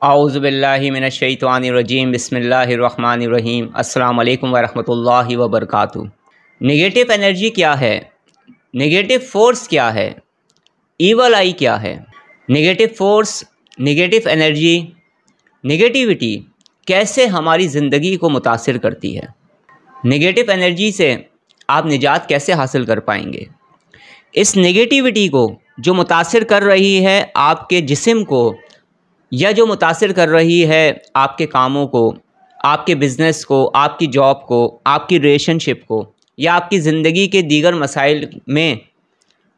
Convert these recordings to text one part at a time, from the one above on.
औज़ुबिल्लाहि मिनश्शैतानिर्रजीम बिस्मिल्लाहिर्रहमानिर्रहीम अस्सलामु अलैकुम वरहमतुल्लाहि वबरकातुहू। नेगेटिव एनर्जी क्या है? नेगेटिव फोर्स क्या है? ईवल आई क्या है? Negative force, negative energy, negativity कैसे हमारी ज़िंदगी को मुतासिर करती है? नेगेटिव एनर्जी से आप निजात कैसे हासिल कर पाएंगे? इस नेगेटिविटी को जो मुतासिर कर रही है आपके जिस्म को, या जो मुतासिर कर रही है आपके कामों को, आपके बिज़नेस को, आपकी जॉब को, आपकी रिलेशनशिप को, या आपकी ज़िंदगी के दीगर मसाइल में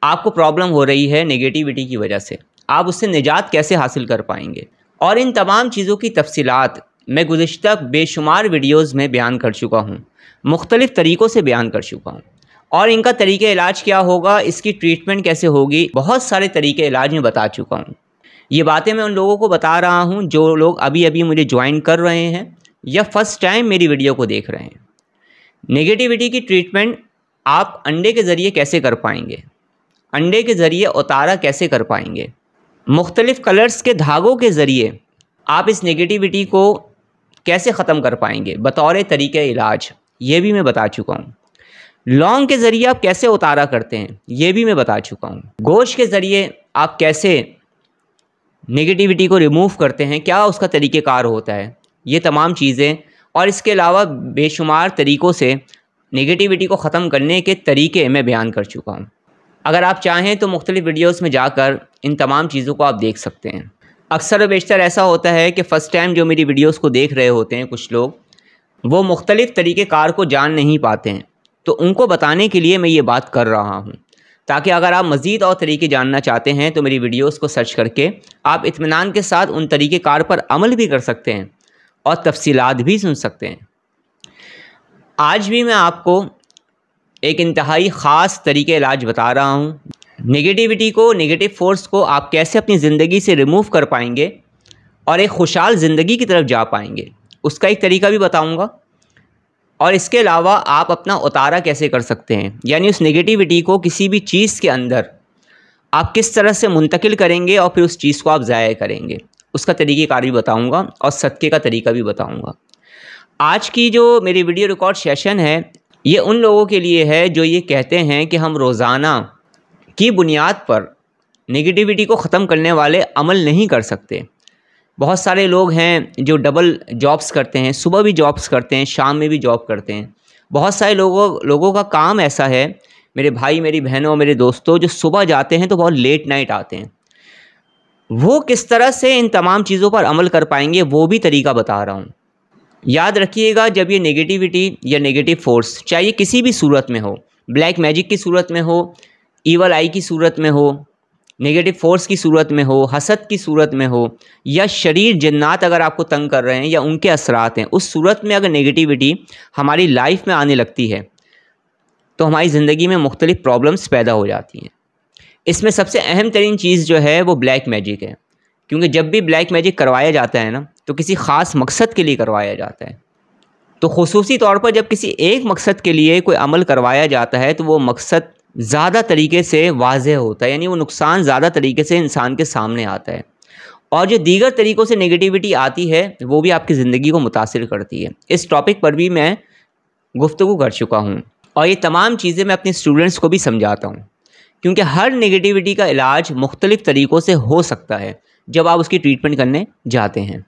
आपको प्रॉब्लम हो रही है नेगेटिविटी की वजह से, आप उससे निजात कैसे हासिल कर पाएंगे? और इन तमाम चीज़ों की तफसीलात मैं गुज़िश्ता बेशुमार वीडियोज़ में बयान कर चुका हूँ, मुख्तलिफ़ तरीक़ों से बयान कर चुका हूँ। और इनका तरीक़े इलाज क्या होगा, इसकी ट्रीटमेंट कैसे होगी, बहुत सारे तरीक़े इलाज में बता चुका हूँ। ये बातें मैं उन लोगों को बता रहा हूँ जो लोग अभी अभी मुझे ज्वाइन कर रहे हैं या फ़र्स्ट टाइम मेरी वीडियो को देख रहे हैं। नेगेटिविटी की ट्रीटमेंट आप अंडे के ज़रिए कैसे कर पाएंगे? अंडे के ज़रिए उतारा कैसे कर पाएंगे? मुख्तलिफ़ कलर्स के धागों के ज़रिए आप इस नेगेटिविटी को कैसे ख़त्म कर पाएंगे बतौर तरीक़े इलाज, ये भी मैं बता चुका हूँ। लौंग के ज़रिए आप कैसे उतारा करते हैं, ये भी मैं बता चुका हूँ। गोश्त के ज़रिए आप कैसे नेगेटिविटी को रिमूव करते हैं, क्या उसका तरीक़ेकार होता है, ये तमाम चीज़ें और इसके अलावा बेशुमार तरीक़ों से नेगेटिविटी को ख़त्म करने के तरीक़े मैं बयान कर चुका हूँ। अगर आप चाहें तो मुख्तलिफ़ वीडियोज़ में जाकर इन तमाम चीज़ों को आप देख सकते हैं। अक्सर व बेशतर ऐसा होता है कि फ़र्स्ट टाइम जो मेरी वीडियोज़ को देख रहे होते हैं कुछ लोग, वो मुख्तलिफ़ तरीक़ेकार को जान नहीं पाते हैं, तो उनको बताने के लिए मैं ये बात कर रहा हूँ, ताकि अगर आप मज़ीद और तरीक़े जानना चाहते हैं तो मेरी वीडियोस को सर्च करके आप इत्मीनान के साथ उन तरीक़ेकार पर अमल भी कर सकते हैं और तफसीलात भी सुन सकते हैं। आज भी मैं आपको एक इंतहाई ख़ास तरीक़े इलाज बता रहा हूँ। नेगेटिविटी को, नेगेटिव फोर्स को आप कैसे अपनी ज़िंदगी से रिमूव कर पाएंगे और एक खुशहाल ज़िंदगी की तरफ जा पाएंगे, उसका एक तरीका भी बताऊँगा। और इसके अलावा आप अपना उतारा कैसे कर सकते हैं, यानी उस नेगेटिविटी को किसी भी चीज़ के अंदर आप किस तरह से मुंतकिल करेंगे और फिर उस चीज़ को आप ज़ाया करेंगे, उसका तरीक़ेकार भी बताऊंगा और सदक़े का तरीका भी बताऊंगा। आज की जो मेरी वीडियो रिकॉर्ड सेशन है, ये उन लोगों के लिए है जो ये कहते हैं कि हम रोज़ाना की बुनियाद पर नेगेटिविटी को ख़त्म करने वाले अमल नहीं कर सकते। बहुत सारे लोग हैं जो डबल जॉब्स करते हैं, सुबह भी जॉब्स करते हैं, शाम में भी जॉब करते हैं। बहुत सारे लोगों का काम ऐसा है, मेरे भाई, मेरी बहनों, मेरे दोस्तों, जो सुबह जाते हैं तो बहुत लेट नाइट आते हैं। वो किस तरह से इन तमाम चीज़ों पर अमल कर पाएंगे, वो भी तरीका बता रहा हूँ। याद रखिएगा, जब ये नेगेटिविटी या नेगेटिव फोर्स, चाहे ये किसी भी सूरत में हो, ब्लैक मैजिक की सूरत में हो, ईवल आई की सूरत में हो, नेगेटिव फोर्स की सूरत में हो, हसद की सूरत में हो, या शरीर जन्नात अगर आपको तंग कर रहे हैं या उनके असरात हैं, उस सूरत में अगर नेगेटिविटी हमारी लाइफ में आने लगती है तो हमारी ज़िंदगी में मुख्तलिफ़ प्रॉब्लम्स पैदा हो जाती हैं। इसमें सबसे अहम तरीन चीज़ जो है वो ब्लैक मैजिक है, क्योंकि जब भी ब्लैक मैजिक करवाया जाता है ना, तो किसी ख़ास मकसद के लिए करवाया जाता है। तो ख़ुसूसी तौर पर जब किसी एक मकसद के लिए कोई अमल करवाया जाता है तो वो मकसद ज़्यादा तरीके से वाज़ेह होता है, यानी वो नुकसान ज़्यादा तरीके से इंसान के सामने आता है, और जो दीगर तरीक़ों से नेगेटिविटी आती है वो भी आपकी ज़िंदगी को मुतासिर करती है। इस टॉपिक पर भी मैं गुफ्तगू कर चुका हूँ और ये तमाम चीज़ें मैं अपने स्टूडेंट्स को भी समझाता हूँ, क्योंकि हर नेगेटिविटी का इलाज मुख्तलिफ़ तरीक़ों से हो सकता है जब आप उसकी ट्रीटमेंट करने जाते हैं,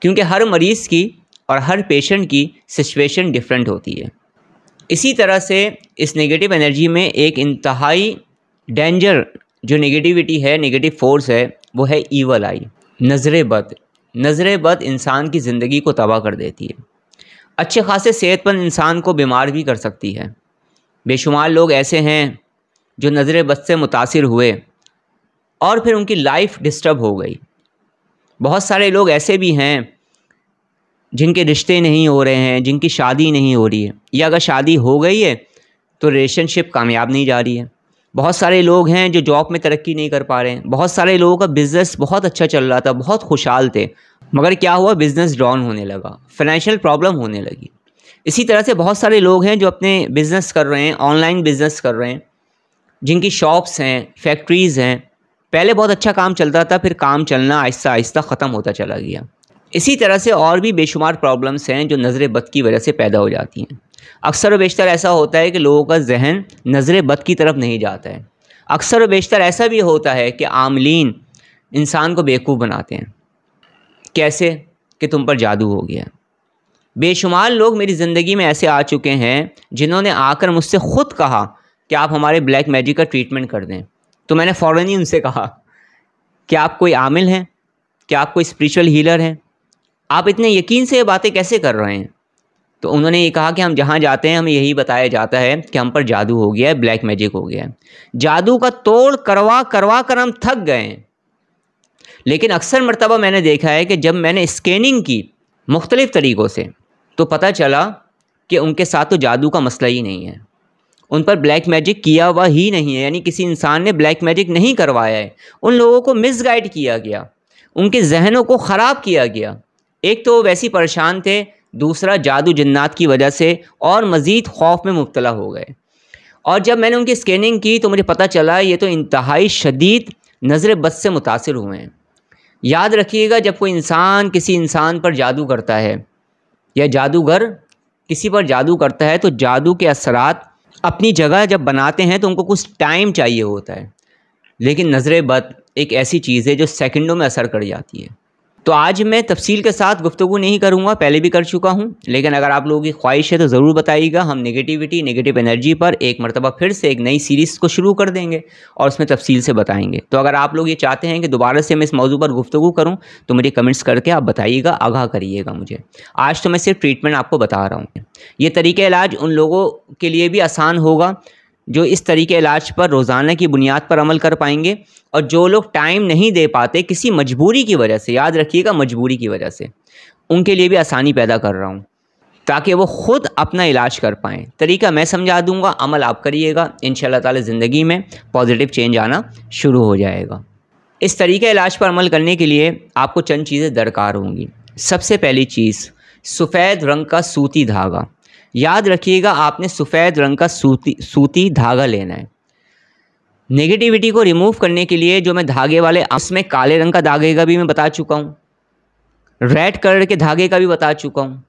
क्योंकि हर मरीज़ की और हर पेशेंट की सिचुएशन डिफरेंट होती है। इसी तरह से इस नेगेटिव एनर्जी में एक इंतहाई डेंजर जो नेगेटिविटी है, नेगेटिव फोर्स है, वो है ईवल आई, नज़र बद। नज़र बद इंसान की ज़िंदगी को तबाह कर देती है, अच्छे खासे सेहतमंद इंसान को बीमार भी कर सकती है। बेशुमार लोग ऐसे हैं जो नज़र बद से मुतासिर हुए और फिर उनकी लाइफ डिस्टर्ब हो गई। बहुत सारे लोग ऐसे भी हैं जिनके रिश्ते नहीं हो रहे हैं, जिनकी शादी नहीं हो रही है, या अगर शादी हो गई है तो रिलेशनशिप कामयाब नहीं जा रही है। बहुत सारे लोग हैं जो जॉब में तरक्की नहीं कर पा रहे हैं। बहुत सारे लोगों का बिज़नेस बहुत अच्छा चल रहा था, बहुत खुशहाल थे, मगर क्या हुआ, बिज़नेस डाउन होने लगा, फाइनेंशियल प्रॉब्लम होने लगी। इसी तरह से बहुत सारे लोग हैं जो अपने बिज़नेस कर रहे हैं, ऑनलाइन बिज़नेस कर रहे हैं, जिनकी शॉप्स हैं, फैक्ट्रीज़ हैं, पहले बहुत अच्छा काम चलता था, फिर काम चलना आहिस्ता आहिस्ता ख़त्म होता चला गया। इसी तरह से और भी बेशुमार प्रॉब्लम्स हैं जो नज़र बद की वजह से पैदा हो जाती हैं। अक्सर व बेशतर ऐसा होता है कि लोगों का जहन नज़र बद की तरफ नहीं जाता है। अक्सर व बेशतर ऐसा भी होता है कि आमलीन इंसान को बेवकूफ़ बनाते हैं। कैसे? कि तुम पर जादू हो गया। बेशुमार लोग मेरी ज़िंदगी में ऐसे आ चुके हैं जिन्होंने आकर मुझसे ख़ुद कहा कि आप हमारे ब्लैक मैजिक का ट्रीटमेंट कर दें। तो मैंने फ़ौरन ही उनसे कहा कि आप कोई आमिल हैं, क्या आप कोई स्पिरिचुअल हीलर हैं, आप इतने यकीन से ये बातें कैसे कर रहे हैं? तो उन्होंने ये कहा कि हम जहाँ जाते हैं हमें यही बताया जाता है कि हम पर जादू हो गया है, ब्लैक मैजिक हो गया है। जादू का तोड़ करवा करवा कर हम थक गए हैं। लेकिन अक्सर मर्तबा मैंने देखा है कि जब मैंने स्कैनिंग की मुख्तलिफ़ तरीक़ों से, तो पता चला कि उनके साथ तो जादू का मसला ही नहीं है, उन पर ब्लैक मैजिक किया हुआ ही नहीं है, यानी किसी इंसान ने ब्लैक मैजिक नहीं करवाया है। उन लोगों को मिसगाइड किया गया, उनके जहनों को ख़राब किया गया। एक तो वैसे ही परेशान थे, दूसरा जादू जिन्नात की वजह से और मज़ीद खौफ में मुब्तला हो गए। और जब मैंने उनकी स्कैनिंग की तो मुझे पता चला ये तो इंतहाई शदीद नज़र बद से मुतासिर हुए हैं। याद रखिएगा, जब कोई इंसान किसी इंसान पर जादू करता है या जादूगर किसी पर जादू करता है तो जादू के असरात अपनी जगह जब बनाते हैं तो उनको कुछ टाइम चाहिए होता है। लेकिन नज़र बद एक ऐसी चीज़ है जो सेकंडों में असर कर जाती है। तो आज मैं तफसील के साथ गुफ्तगू नहीं करूँगा, पहले भी कर चुका हूँ, लेकिन अगर आप लोगों की ख्वाहिश है तो ज़रूर बताइएगा। हम नेगेटिविटी, नेगेटिव एनर्जी पर एक मरतबा फिर से एक नई सीरीज़ को शुरू कर देंगे और उसमें तफसील से बताएंगे। तो अगर आप लोग ये चाहते हैं कि दोबारा से मैं इस मौजू पर गुफ्तगू करूँ तो मुझे कमेंट्स करके आप बताइएगा, आगाह करिएगा मुझे। आज तो मैं सिर्फ ट्रीटमेंट आपको बता रहा हूँ। ये तरीक़े इलाज उन लोगों के लिए भी आसान होगा जो इस तरीके इलाज पर रोज़ाना की बुनियाद पर अमल कर पाएंगे, और जो लोग टाइम नहीं दे पाते किसी मजबूरी की वजह से, याद रखिएगा मजबूरी की वजह से, उनके लिए भी आसानी पैदा कर रहा हूँ ताकि वो ख़ुद अपना इलाज कर पाएँ। तरीका मैं समझा दूँगा, अमल आप करिएगा, इंशाअल्लाह ताला ज़िंदगी में पॉजिटिव चेंज आना शुरू हो जाएगा। इस तरीके इलाज पर अमल करने के लिए आपको चंद चीज़ें दरकार होंगी। सबसे पहली चीज़, सफ़ेद रंग का सूती धागा। याद रखिएगा, आपने सफ़ेद रंग का सूती धागा लेना है। नेगेटिविटी को रिमूव करने के लिए जो मैं धागे वाले, उसमें काले रंग का धागे का भी मैं बता चुका हूँ, रेड कलर के धागे का भी बता चुका हूँ,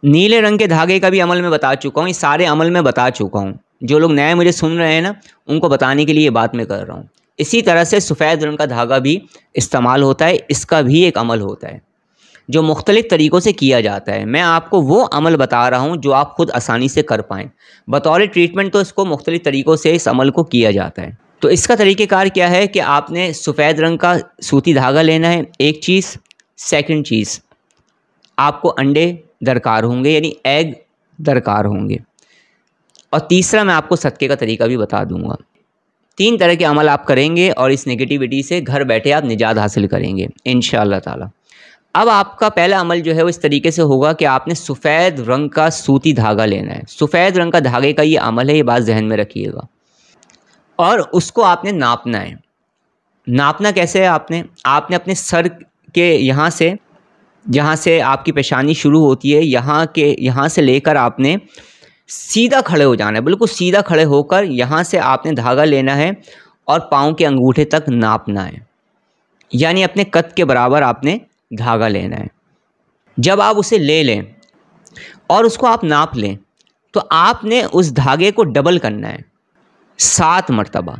नीले रंग के धागे का भी अमल में बता चुका हूँ। ये सारे अमल में बता चुका हूँ। जो लोग नए मुझे सुन रहे हैं ना, उनको बताने के लिए ये बात मैं कर रहा हूँ। इसी तरह से सफ़ेद रंग का धागा भी इस्तेमाल होता है, इसका भी एक अमल होता है जो मुख्तलिफ़ तरीक़ों से किया जाता है। मैं आपको वो अमल बता रहा हूँ जो आप ख़ुद आसानी से कर पाएँ। बतौर ट्रीटमेंट तो इसको मुख्तलिफ़ तरीक़ों से इस अमल को किया जाता है। तो इसका तरीक़ेकार क्या है कि आपने सफ़ेद रंग का सूती धागा लेना है, एक चीज़। सेकंड चीज़, आपको अंडे दरकार होंगे, यानी एग दरकार होंगे। और तीसरा, मैं आपको सदक़े का तरीका भी बता दूँगा। 3 तरह के अमल आप करेंगे और इस नेगेटिविटी से घर बैठे आप निजात हासिल करेंगे इंशाअल्लाह ताला। अब आपका पहला अमल जो है वो इस तरीके से होगा कि आपने सफ़ेद रंग का सूती धागा लेना है। सफ़ेद रंग का धागे का ये अमल है, ये बात जहन में रखिएगा। और उसको आपने नापना है। नापना कैसे है? आपने अपने सर के यहाँ से, जहाँ से आपकी पेशानी शुरू होती है, यहाँ से लेकर आपने सीधा खड़े हो जाना है। बिल्कुल सीधा खड़े होकर यहाँ से आपने धागा लेना है और पाँव के अंगूठे तक नापना है, यानी अपने कद के बराबर आपने धागा लेना है। जब आप उसे ले लें और उसको आप नाप लें तो आपने उस धागे को डबल करना है 7 मरतबा।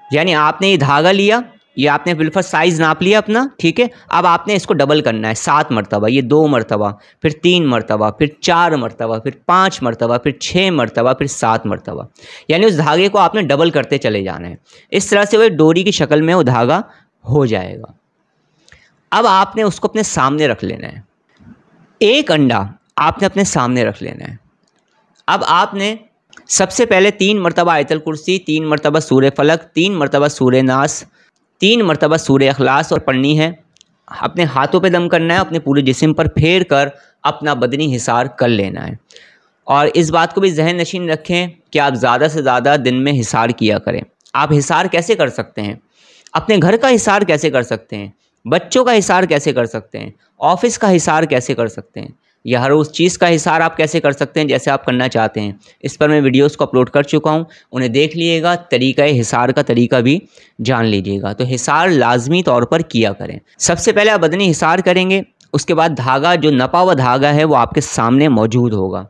यानी आपने ये धागा लिया, ये आपने बिल्कुल साइज़ नाप लिया अपना, ठीक है। अब आपने इसको डबल करना है 7 मरतबा। ये 2 मरतबा, फिर 3 मरतबा, फिर 4 मरतबा, फिर 5 मरतबा, फिर 6 मरतबा, फिर 7 मरतबा। यानी उस धागे को आपने डबल करते चले जाना है। इस तरह से वो डोरी की शक्ल में वो धागा हो जाएगा। अब आपने उसको अपने सामने रख लेना है। एक अंडा आपने अपने सामने रख लेना है। अब आपने सबसे पहले 3 मरतबा आयतल कुर्सी, 3 मरतबा सूरे फलक, 3 मरतबा सूरे नास, 3 मरतबा सूरे अखलास और पढ़नी है। अपने हाथों पे दम करना है, अपने पूरे जिस्म पर फेर कर अपना बदनी हिसार कर लेना है। और इस बात को भी जहन नशीन रखें कि आप ज़्यादा से ज़्यादा दिन में हिसार किया करें। आप हिसार कैसे कर सकते हैं? अपने घर का हिसार कैसे कर सकते हैं? बच्चों का हिसार कैसे कर सकते हैं? ऑफिस का हिसार कैसे कर सकते हैं? या हर उस चीज़ का हिसार आप कैसे कर सकते हैं जैसे आप करना चाहते हैं। इस पर मैं वीडियोस को अपलोड कर चुका हूँ, उन्हें देख लीजिएगा, तरीका हिसार का तरीका भी जान लीजिएगा। तो हिसार लाजमी तौर पर किया करें। सबसे पहले आप बदनी हिसार करेंगे, उसके बाद धागा जो नपा हुआ धागा है वो आपके सामने मौजूद होगा।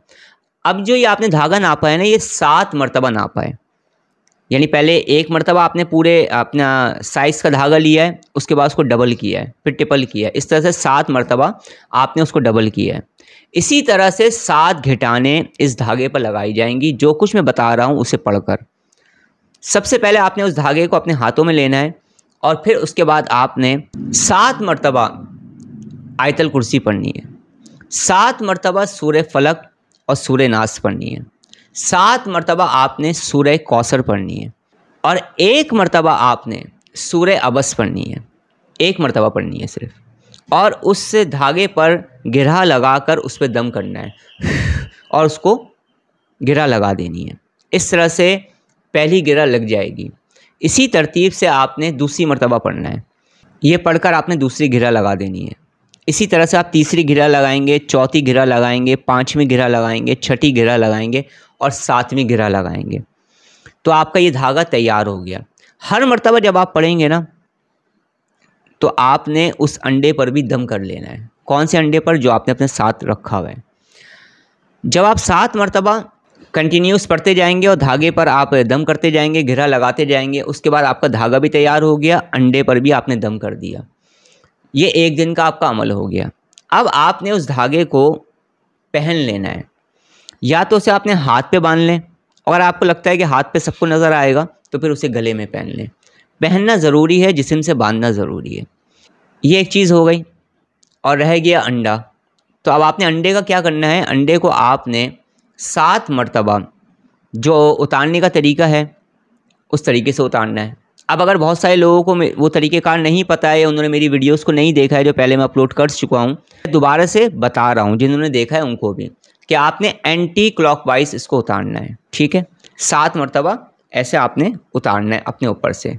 अब जो ये आपने धागा नापा है ना, ये 7 मरतबा नापा है, यानी पहले 1 मरतबा आपने पूरे अपना साइज़ का धागा लिया है, उसके बाद उसको डबल किया है, फिर ट्रिपल किया है, इस तरह से 7 मरतबा आपने उसको डबल किया है। इसी तरह से 7 घिटाने इस धागे पर लगाई जाएंगी। जो कुछ मैं बता रहा हूँ उसे पढ़कर सबसे पहले आपने उस धागे को अपने हाथों में लेना है और फिर उसके बाद आपने 7 मरतबा आयतल कुर्सी पढ़नी है, 7 मरतबा सूरह फलक और सूरह नास पढ़नी है, 7 मरतबा आपने सूरह कौसर पढ़नी है और 1 मरतबा आपने सूरह अबस पढ़नी है। 1 मरतबा पढ़नी है सिर्फ, और उस धागे पर गिरहा लगाकर उस पर दम करना है और उसको गिरहा लगा देनी है। इस तरह से पहली गिरहा लग जाएगी। इसी तरतीब से आपने दूसरी मरतबा पढ़ना है, ये पढ़कर आपने दूसरी गिरहा लगा देनी है। इसी तरह से आप तीसरी गिरहा लगाएंगे, चौथी गिरहा लगाएंगे, 5वीं गिरहा लगाएंगे, 6ठी गिरहा लगाएंगे और 7वीं गिरहा लगाएंगे। तो आपका ये धागा तैयार हो गया। हर मरतबा जब आप पढ़ेंगे ना, तो आपने उस अंडे पर भी दम कर लेना है। कौन से अंडे पर? जो आपने अपने साथ रखा हुआ है। जब आप 7 मरतबा कंटिन्यूस पढ़ते जाएंगे और धागे पर आप दम करते जाएंगे, गिरहा लगाते जाएंगे, उसके बाद आपका धागा भी तैयार हो गया, अंडे पर भी आपने दम कर दिया। ये 1 दिन का आपका अमल हो गया। अब आपने उस धागे को पहन लेना है। या तो उसे आपने हाथ पे बांध लें, अगर आपको लगता है कि हाथ पे सबको नज़र आएगा तो फिर उसे गले में पहन लें। पहनना ज़रूरी है, जिस्म से बांधना ज़रूरी है। ये एक चीज़ हो गई। और रह गया अंडा। तो अब आपने अंडे का क्या करना है? अंडे को आपने 7 मरतबा जो उतारने का तरीका है उस तरीके से उतारना है। अब अगर बहुत सारे लोगों को वो तरीक़ेकार नहीं पता है, उन्होंने मेरी वीडियोस को नहीं देखा है जो पहले मैं अपलोड कर चुका हूँ, दोबारा से बता रहा हूँ जिन्होंने देखा है उनको भी, कि आपने एंटी क्लॉकवाइज इसको उतारना है। ठीक है, 7 मरतबा ऐसे आपने उतारना है अपने ऊपर से।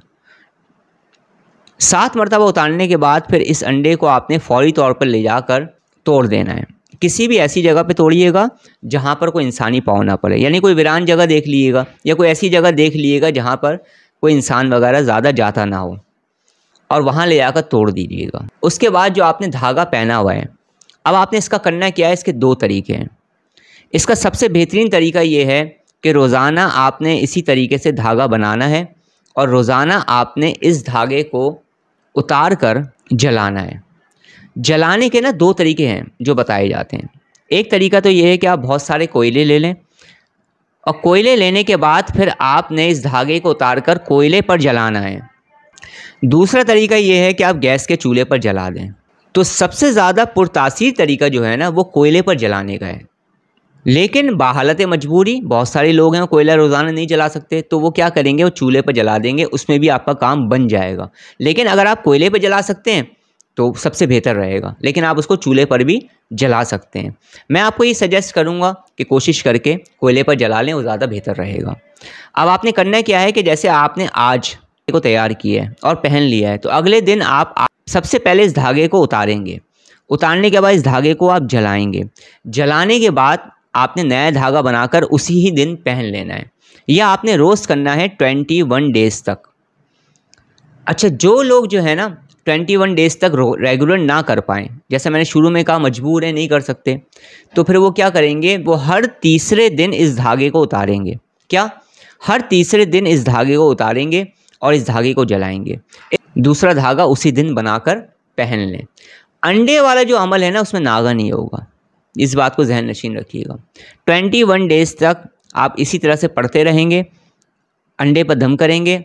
7 मरतबा उतारने के बाद फिर इस अंडे को आपने फौरी तौर पर ले जाकर तोड़ देना है। किसी भी ऐसी जगह पे तोड़िएगा जहाँ पर कोई इंसानी पाँव ना पड़े, यानी कोई वीरान जगह देख लीजिएगा या कोई ऐसी जगह देख लीजिएगा जहाँ पर कोई इंसान वगैरह ज़्यादा जाता ना हो, और वहाँ ले जाकर तोड़ दीजिएगा। उसके बाद जो आपने धागा पहना हुआ है, अब आपने इसका करना क्या है? इसके 2 तरीके हैं। इसका सबसे बेहतरीन तरीका ये है कि रोज़ाना आपने इसी तरीके से धागा बनाना है और रोज़ाना आपने इस धागे को उतार कर जलाना है। जलाने के ना 2 तरीके हैं जो बताए जाते हैं। एक तरीका तो ये है कि आप बहुत सारे कोयले ले लें और कोयले लेने के बाद फिर आपने इस धागे को उतार कर कोयले पर जलाना है। दूसरा तरीका ये है कि आप गैस के चूल्हे पर जला दें। तो सबसे ज़्यादा पुरतासीर तरीका जो है ना वो कोयले पर जलाने का है। लेकिन बाहालत मजबूरी बहुत सारे लोग हैं कोयला रोज़ाना नहीं जला सकते, तो वो क्या करेंगे? वो चूल्हे पर जला देंगे, उसमें भी आपका काम बन जाएगा। लेकिन अगर आप कोयले पर जला सकते हैं तो सबसे बेहतर रहेगा, लेकिन आप उसको चूल्हे पर भी जला सकते हैं। मैं आपको ये सजेस्ट करूंगा कि कोशिश करके कोयले पर जला लें, वो ज़्यादा बेहतर रहेगा। अब आपने करना क्या है कि जैसे आपने आज को तैयार किया है और पहन लिया है, तो अगले दिन आप सबसे पहले इस धागे को उतारेंगे। उतारने के बाद इस धागे को आप जलाएंगे। जलाने के बाद आपने नया धागा बनाकर उसी ही दिन पहन लेना है। यह आपने रोज़ करना है 21 डेज़ तक। अच्छा, जो लोग जो है ना 21 डेज़ तक रेगुलर ना कर पाएँ, जैसे मैंने शुरू में कहा मजबूर है नहीं कर सकते, तो फिर वो क्या करेंगे? वो हर तीसरे दिन इस धागे को उतारेंगे। क्या? हर तीसरे दिन इस धागे को उतारेंगे और इस धागे को जलाएंगे। दूसरा धागा उसी दिन बनाकर पहन लें। अंडे वाला जो अमल है ना उसमें नागा नहीं होगा, इस बात को जहन नशीन रखिएगा। 21 डेज़ तक आप इसी तरह से पढ़ते रहेंगे, अंडे पर दम करेंगे,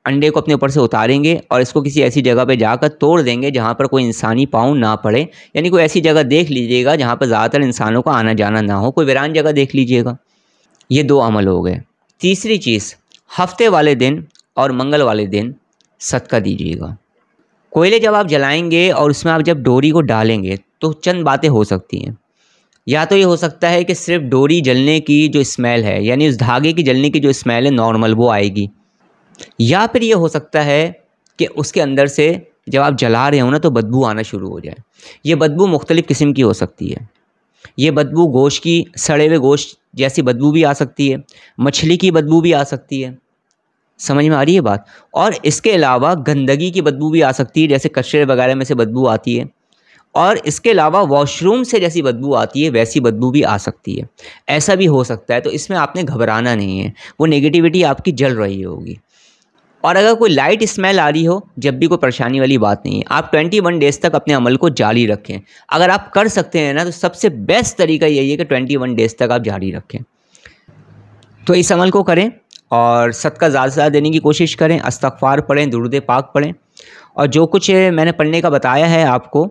अंडे को अपने ऊपर से उतारेंगे और इसको किसी ऐसी जगह पे जाकर तोड़ देंगे जहाँ पर कोई इंसानी पाँव ना पड़े। यानी कोई ऐसी जगह देख लीजिएगा जहाँ पर ज़्यादातर इंसानों का आना जाना ना हो, कोई वीरान जगह देख लीजिएगा। ये 2 अमल हो गए। तीसरी चीज़, हफ्ते वाले दिन और मंगल वाले दिन सदका दीजिएगा। कोयले जब आप जलाएंगे और उसमें आप जब डोरी को डालेंगे तो चंद बातें हो सकती हैं। या तो ये हो सकता है कि सिर्फ डोरी जलने की जो स्मेल है, यानी उस धागे की जलने की जो स्मेल है नॉर्मल, वो आएगी। या फिर ये हो सकता है कि उसके अंदर से जब आप जला रहे हो ना तो बदबू आना शुरू हो जाए। ये बदबू मुख्तलिफ़ किस्म की हो सकती है। ये बदबू गोश्त की, सड़े हुए गोश्त जैसी बदबू भी आ सकती है, मछली की बदबू भी आ सकती है। समझ में आ रही है बात? और इसके अलावा गंदगी की बदबू भी आ सकती है, जैसे कचरे वगैरह में से बदबू आती है। और इसके अलावा वॉशरूम से जैसी बदबू आती है वैसी बदबू भी आ सकती है। ऐसा भी हो सकता है, तो इसमें आपने घबराना नहीं है, वो नेगेटिविटी आपकी जल रही होगी। और अगर कोई लाइट स्मेल आ रही हो, जब भी कोई परेशानी वाली बात नहीं है, आप 21 डेज़ तक अपने अमल को जारी रखें। अगर आप कर सकते हैं ना, तो सबसे बेस्ट तरीका यही है कि 21 डेज़ तक आप जारी रखें। तो इस अमल को करें और सदका ज़्यादा से ज़्यादा देने की कोशिश करें, इस्तग़फ़ार पढ़ें, दुरूद पाक पढ़ें, और जो कुछ मैंने पढ़ने का बताया है आपको,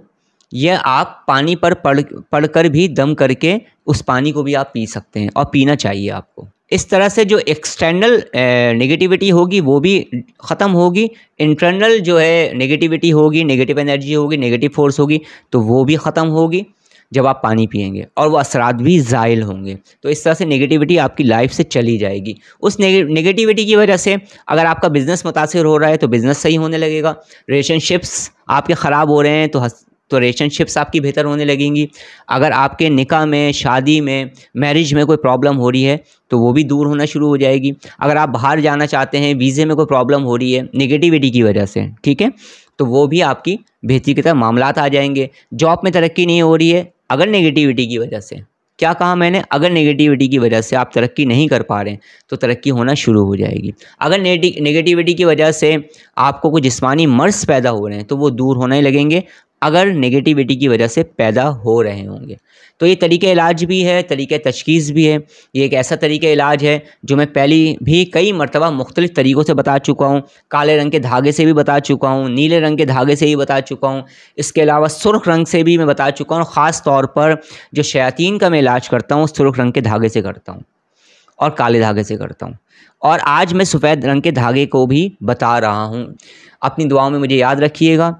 यह आप पानी पर पढ़कर भी दम करके उस पानी को भी आप पी सकते हैं, और पीना चाहिए आपको। इस तरह से जो एक्सटर्नल नेगेटिविटी होगी वो भी ख़त्म होगी, इंटरनल जो है नेगेटिविटी होगी, नेगेटिव एनर्जी होगी, नेगेटिव फोर्स होगी, तो वो भी ख़त्म होगी जब आप पानी पिएंगे, और वो असरात भी ज़ाइल होंगे। तो इस तरह से नेगेटिविटी आपकी लाइफ से चली जाएगी। उस नेगेटिविटी की वजह से अगर आपका बिज़नेस मुतासिर हो रहा है तो बिज़नेस सही होने लगेगा, रिलेशनशिप्स आपके ख़राब हो रहे हैं तो रिलेशनशिप्स आपकी बेहतर होने लगेंगी। अगर आपके निकाह में, शादी में, मैरिज में कोई प्रॉब्लम हो रही है तो वो भी दूर होना शुरू हो जाएगी। अगर आप बाहर जाना चाहते हैं, वीज़े में कोई प्रॉब्लम हो रही है नेगेटिविटी की वजह से, ठीक है, तो वो भी आपकी बेहतरी की तरफ मामलात आ जाएंगे। जॉब में तरक्की नहीं हो रही है अगर नेगेटिविटी की वजह से, क्या कहा मैंने, अगर नेगेटिविटी की वजह से आप तरक्की नहीं कर पा रहे हैं तो तरक्की होना शुरू हो जाएगी। अगर नेगेटिविटी की वजह से आपको कोई जिस्मानी मर्ज़ पैदा हो रहे हैं तो वो दूर होने लगेंगे, अगर नेगेटिविटी की वजह से पैदा हो रहे होंगे। तो ये तरीक़े इलाज भी है, तरीक़े तशख़ीस भी है। ये एक ऐसा तरीक़ा इलाज है जो मैं पहले भी कई मरतबा मुख्तलिफ़ तरीक़ों से बता चुका हूँ। काले रंग के धागे से भी बता चुका हूँ, नीले रंग के धागे से भी बता चुका हूँ, इसके अलावा सुर्ख रंग से भी मैं बता चुका हूँ। ख़ास तौर पर जो शयातीन का मैं इलाज करता हूँ सुर्ख रंग के धागे से करता हूँ और काले धागे से करता हूँ, और आज मैं सफ़ेद रंग के धागे को भी बता रहा हूँ। अपनी दुआओं में मुझे याद रखिएगा।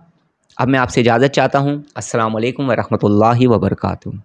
अब मैं आपसे इजाज़त चाहता हूँ। अस्सलामु अलैकुम व रहमतुल्लाहि व बरकातुहू।